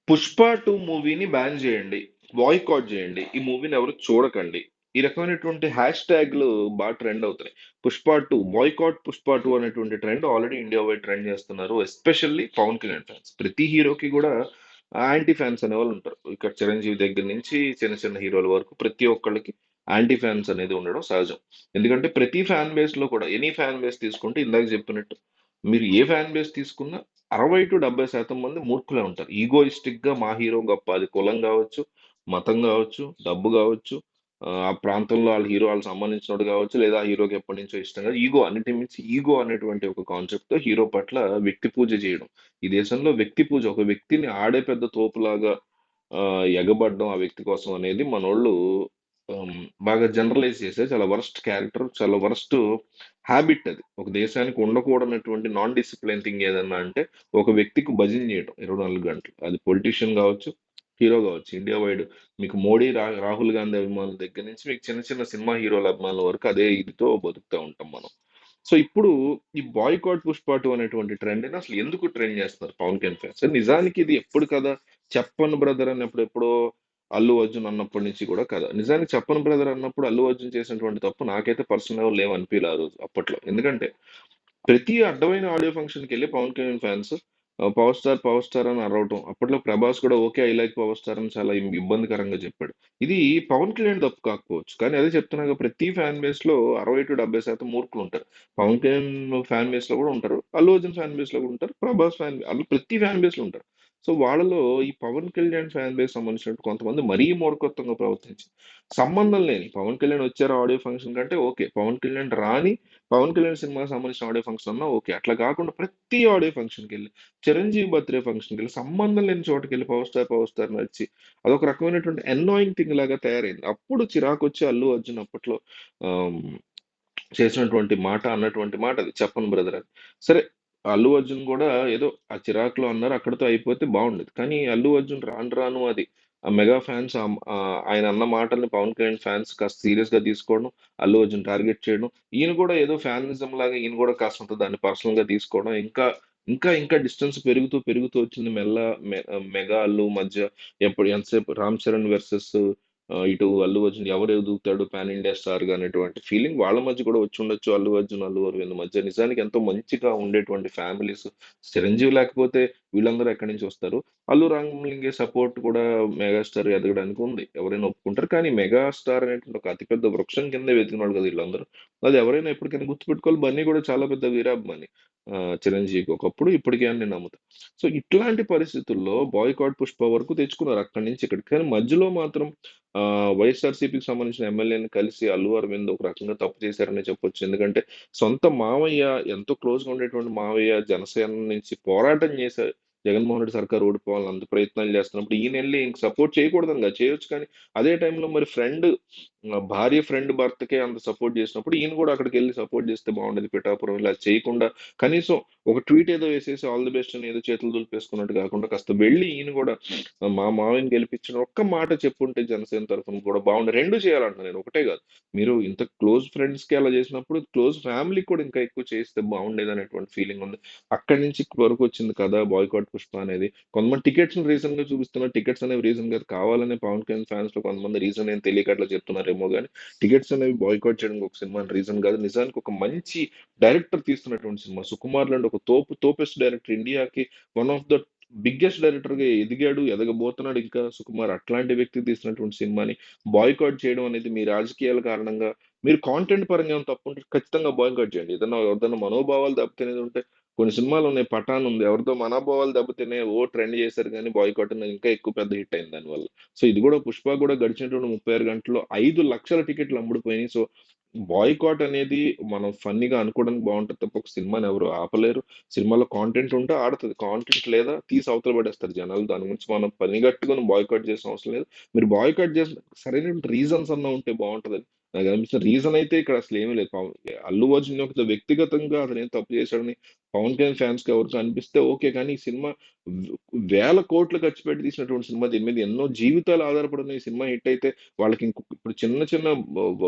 పుష్ప 2 మూవీని బ్యాన్ చేయండి. బాయ్‌కాట్ చేయండి. ఈ మూవీని ఎవరు చూడకండి. ఈ రకమైనటువంటి హ్యాష్ ట్యాగ్‌లు బాగా ట్రెండ్ అవుతున్నాయి. పుష్ప 2 బాయ్‌కాట్ పుష్ప 2 అనేటువంటి trend already India wide trend చేస్తున్నారు. Especially Pawan Kalyan fans. ప్రతి హీరోకి కూడా యాంటీ ఫ్యాన్స్ అనేవాళ్ళు ఉంటారు. ఇక్కడ చిరంజీవి దగ్గర నుంచి చిన్న చిన్న హీరోల వరకు ప్రతి ఒక్కళ్ళకి యాంటీ ఫ్యాన్స్ అనేది ఉండడం సహజం. ఎందుకంటే ప్రతి ఫ్యాన్ బేస్‌లో కూడా ఎనీ ఫ్యాన్ బేస్ తీసుకుంటే ఇందాక చెప్పినట్టు మీరు ఏ ఫ్యాన్ బేస్ తీసుకున్నా 60-70% మంది మూర్ఖులే ఉంటారు. ఈగోయిస్టిక్ గా మా హీరో గొప్ప. అది కులం కావచ్చు, మతం కావచ్చు, డబ్బు కావచ్చు, ఆ ప్రాంతంలో వాళ్ళ హీరో వాళ్ళకి సంబంధించినోడు కావచ్చు, లేదా ఆ హీరోకి ఎప్పటి నుంచో ఇష్టం కాదు. ఈగో అన్నిటి మించి ఈగో అనేటువంటి ఒక కాన్సెప్ట్ తో హీరో పట్ల వ్యక్తి పూజ చేయడం. ఈ దేశంలో వ్యక్తి పూజ ఒక వ్యక్తిని ఆడే పెద్ద తోపులాగా ఎగబడడం ఆ వ్యక్తి కోసం అనేది మనోళ్ళు ఆమ్, బాగా జనరలైజ్ చేసే చాలా వరస్ట్ క్యారెక్టర్, చాలా వరస్ట్ హ్యాబిట్ అది. ఒక దేశానికి ఉండకూడనటువంటి నాన్ డిసిప్లిన్ థింగ్ ఏదన్నా అంటే ఒక వ్యక్తికి భజన చేయడం 24 గంటలు. అది పొలిటీషియన్ కావచ్చు, హీరో కావచ్చు. ఇండియా వైడ్ మీకు మోడీ, రాహుల్ గాంధీ అభిమానుల దగ్గర నుంచి మీకు చిన్న చిన్న సినిమా హీరోల అభిమానుల వరకు అదే ఇదితో బతుకుతూ ఉంటాం మనం. సో ఇప్పుడు ఈ బాయ్‌కాట్ పుష్ప 2 అనేటువంటి ట్రెండ్‌ని అసలు ఎందుకు ట్రెండ్ చేస్తున్నారు పవన్ కళ్యాణ్ ఫ్యాన్స్? నిజానికి ఇది ఎప్పుడు కదా! 'చెప్పన్ బ్రదర్' అన్నప్పుడు ఎప్పుడో అల్లు అర్జున్ అన్నప్పటి నుంచి కూడా కదా! నిజానికి 'చెప్పన్ బ్రదర్' అన్నప్పుడు అల్లు అర్జున్ చేసినటువంటి తప్పు నాకైతే పర్సనల్‌గా ఏమి అనిపియలే ఆ రోజు అప్పట్లో. ఎందుకంటే ప్రతి అడ్డమైన ఆడియో ఫంక్షన్‌కెళ్ళి Pawan Kalyan fans power star, power star అని అరవటం. అప్పట్లో ప్రభాస్ కూడా okay. I like power star అని చాలా ఇబ్బందికరంగా చెప్పాడు. ఇది పవన్ కళ్యాణ్ తప్పు కాకపోవచ్చు. కానీ అదే చెప్తున్నాగా ప్రతి ఫ్యాన్ బేస్‌లో 60-70% మూర్ఖులుంటారు. పవన్ కళ్యాణ్ ఫ్యాన్ బేస్‌లో కూడా ఉంటారు. అల్లు అర్జున్ ఫ్యాన్ బేస్‌లో కూడా ఉంటారు. ప్రభాస్ ఫ్యాన్ ఆళ్ళు ప్రతి ఫ్యాన్ బేస్‌లో ఉంటారు. సో వాళ్ళలో ఈ పవన్ కళ్యాణ్ ఫ్యాన్ బేస్ సంబంధించినట్టు కొంతమంది మరీ మూర్ఖత్వంగా ప్రవర్తించి సంబంధం లేని పవన్ కళ్యాణ్ వచ్చారు ఆడియో ఫంక్షన్ కంటే ఓకే. పవన్ కళ్యాణ్ రాని పవన్ కళ్యాణ్ సినిమాకి సంబంధించిన ఆడియో ఫంక్షన్ అన్నా ఓకే. అట్లా కాకుండా ప్రతి ఆడియో ఫంక్షన్‌కెళ్ళి, చిరంజీవి బర్త్‌డే ఫంక్షన్‌కెళ్ళి, సంబంధం లేని చోటకెళ్ళి పవర్ స్టార్, పవర్ స్టార్ అని అరిచి అదొక రకమైనటువంటి అన్నాయింగ్ థింగ్ లాగా తయారైంది. అప్పుడు చిరాకొచ్చి అల్లు అర్జున్ అప్పట్లో ఆహ్, చేసినటువంటి మాట అన్నటువంటి మాట అది 'చెప్పన్ బ్రదర్' అని. సరే అల్లు అర్జున్ గూడా ఏదో ఆ చిరాకులో అన్నారు. అక్కడితో అయిపోతే బావుండేది. కానీ అల్లు అర్జున్ రాను రాను అది ఆ మెగా ఫ్యాన్స్ ఆయన అన్న మాటల్ని పవన్ కళ్యాణ్ ఫ్యాన్స్ కాస్త సీరియస్‌గా తీసుకోవడం, అల్లు అర్జున్ టార్గెట్ చేయడం. ఈయన గూడా ఏదో ఫ్యానిజం లాగా ఈయన గూడా కాస్తంత దాన్ని పర్సనల్‌గా తీసుకోవడం. ఇంకా డిస్టెన్స్ పెరుగుతూ పెరుగుతూ వచ్చింది మెగా, అల్లు మధ్య ఎంతసేపు 'రామ్ చరణ్' వర్సెస్ ఇటు అల్లు అర్జున్ ఎవరు ఎదుగుతాడు పాన్ ఇండియా స్టార్‌గా అనేటువంటి ఫీలింగ్ వాళ్ళ మధ్య కూడా వచ్చుండొచ్చు. అల్లు అర్జున్, అల్లు అరవింద్ మధ్య నిజానికి ఎంతో మంచిగా ఉండేటువంటి ఫ్యామిలీస్. చిరంజీవి లేకపోతే వీళ్ళందరూ ఎక్కడి నుంచి వస్తారు? అల్లు రామలింగే సపోర్ట్ కూడా మెగాస్టార్ ఎదగడానికి ఉంది. ఎవరైనా ఒప్పుకుంటారు. కానీ మెగాస్టార్ అనేటువంటి ఒక అతిపెద్ద వృక్షం కిందే వెతికినోళ్ళు కదా వీళ్ళందరూ. అది ఎవరైనా ఎప్పటికైనా గుర్తుపెట్టుకోవాలి. బన్నీ కూడా చాలా పెద్ద వీరాభిమాని. చిరంజీవికి ఒకప్పుడు, ఇప్పటికి అని నేను నమ్ముతా. సో ఇట్లాంటి పరిస్థితుల్లో బాయ్‌కాట్ పుష్ప వరకు తెచ్చుకున్నారు అక్కడి నుంచి ఇక్కడికి. కానీ మధ్యలో మాత్రం వైఎస్ఆర్‌సీపీకి సంబంధించిన ఎమ్మెల్యేని కలిసి అల్లు అరవింద్ ఒక రకంగా తప్పు చేశారనే చెప్పొచ్చు. ఎందుకంటే సొంత మావయ్య ఎంతో క్లోజ్‌గా ఉండేటువంటి మావయ్య జనసేన నుంచి పోరాటం చేశారు. జగన్మోహన్ రెడ్డి సర్కార్ ఓడిపోవాలని అంత ప్రయత్నాలు చేస్తున్నప్పుడు ఈయనెళ్లి ఇంక సపోర్ట్ చేయకూడదని కాదు, చేయొచ్చు కానీ అదే టైంలో మరి భార్య ఫ్రెండ్ భర్తకే అంత సపోర్ట్ చేసినప్పుడు ఈయన కూడా అక్కడికెళ్లి సపోర్ట్ చేస్తే బాగుండేది పిఠాపురం. ఇలా చేయకుండా కనీసం ఒక ట్వీట్ ఏదో వేసేసి ఆల్ ది బెస్ట్ అని ఏదో చేతులు దులిపేసుకున్నట్టు కాకుండా కాస్త వెళ్లి ఈయన కూడా మా మావయ్యని గెలిపించిన ఒక్క మాట చెప్పుంటే జనసేన తరఫున కూడా బాగుండు. 2 చేయాలంటున్నా నేను. ఒకటే కాదు. మీరు ఇంత క్లోజ్ ఫ్రెండ్స్‌కి అలా చేసినప్పుడు క్లోజ్ ఫ్యామిలీకి కూడా ఇంకా ఎక్కువ చేస్తే బాగుండేదనేటువంటి ఫీలింగ్ ఉంది. అక్కడి నుంచి ఇక్కడి వరకు వచ్చింది కదా! బాయ్‌కాట్ పుష్ప అనేది. కొంతమంది టికెట్స్‌ని రీజన్‌గా చూపిస్తున్నారు. టికెట్స్ అనేవి రీజన్ కాదు. కావాలనే పవన్ కళ్యాణ్ ఫ్యాన్స్‌లో కొంతమంది రీజన్ ఏం తెలియక అట్లా చెప్తున్నారేమో గానీ, టికెట్స్ అనేవి బాయ్‌కాట్ చేయడానికి ఒక సినిమా రీజన్ కాదు. నిజానికి ఒక మంచి డైరెక్టర్ తీస్తున్నటువంటి సినిమా. 'సుకుమార్' లాంటి ఒక తోపెస్ట్ డైరెక్టర్ ఇండియాకి వన్ ఆఫ్ ద బిగ్గెస్ట్ డైరెక్టర్‌గా ఎదిగాడు, ఎదగబోతున్నాడు ఇంకా సుకుమార్. అట్లాంటి వ్యక్తి తీసినటువంటి సినిమాని బాయ్‌కాట్ చేయడం అనేది మీ రాజకీయాల కారణంగా మీరు కాంటెంట్ పరంగా ఏమైనా తప్పుంటే ఖచ్చితంగా బాయ్‌కాట్ చేయండి. ఏదన్నా ఎవరిదైనా మనోభావాలు దెబ్బతినేది ఉంటే కొన్ని సినిమాలున్నాయి. 'పఠాన్' ఉంది. ఎవరిదో మనోభావాలు దెబ్బతినే ట్రెండ్ చేశారు గానీ బాయ్‌కాట్ అనేది ఇంకా ఎక్కువ పెద్ద హిట్ అయింది దానివల్ల. సో ఇది కూడా 'పుష్ప' కూడా గడిచినటువంటి 36 గంటల్లో 5,00,000 టికెట్లు అమ్ముడుపోయినాయి. సో బాయ్‌కాట్ అనేది మనం ఫన్నీగా అనుకోవడానికి బావుంటది తప్ప ఒక సినిమాని ఎవరు ఆపలేరు. సినిమాలో కాంటెంట్ ఉంటే ఆడతది. కాంటెంట్ లేదా తీసి అవతల పడేస్తారు జనాలు. దాని గురించి మనం పనిగట్టుకొని బాయ్‌కాట్ చేసిన అవసరం లేదు. మీరు బాయ్‌కాట్ చేసిన సరైన రీజన్స్ అన్నా ఉంటే బావుంటదని నాకనిపిస్తుంది. రీజన్ అయితే ఇక్కడ అసలేమీ లేదు. అల్లు అర్జున్ యొక్క వ్యక్తిగతంగా అతనేం తప్పు చేశాడని పవన్ కళ్యాణ్ ఫ్యాన్స్‌కి ఎవరికో అనిపిస్తే ఓకే. కానీ ఈ సినిమా వేల కోట్లు ఖర్చు పెట్టి తీసినటువంటి సినిమా. దీని మీద ఎన్నో జీవితాలు ఆధారపడి ఉన్న ఈ సినిమా హిట్ అయితే వాళ్ళకి ఇప్పుడు చిన్న చిన్న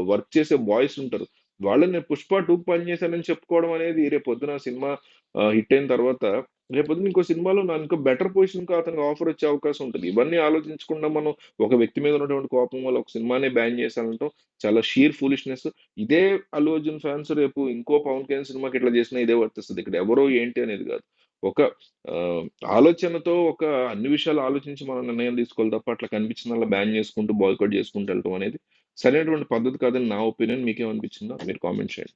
వర్క్ చేసే బాయ్స్ ఉంటారు. వాళ్ళని నేను 'పుష్ప 2'కి పని చేశానని చెప్పుకోవడం అనేది రేపొద్దున సినిమా హిట్ అయిన తర్వాత రేపొద్దున ఇంకో సినిమాలో ఇంకో బెటర్ పొజిషన్‌కి అతనికి ఆఫర్ వచ్చే అవకాశం ఉంటది. ఇవన్నీ ఆలోచించకుండా మనం ఒక వ్యక్తి మీద ఉన్నటువంటి కోపం వల్ల ఒక సినిమానే బ్యాన్ చేశానంటాం చాలా షీర్ ఫూలిష్‌నెస్. ఇదే అల్లు అర్జున్ ఫ్యాన్స్ రేపు ఇంకో పవన్ కళ్యాణ్ సినిమాకి ఇట్లా చేసినా ఇదే వర్తిస్తది. ఇక్కడ ఎవరో ఏంటి అనేది గాదు. ఒక ఆహ్, ఆలోచనతో అన్ని విషయాలు ఆలోచించి మనం నిర్ణయం తీసుకోవాలి తప్ప అట్లా కనిపించిందల్లా బ్యాన్ చేసుకుంటూ, బాయ్కాట్ చేసుకుంటూ వెళ్ళటం అనేది సరైనటువంటి పద్ధతి కాదని నా ఒపీనియన్. మీకేమనిపించిందో మీరు కామెంట్ చేయండి.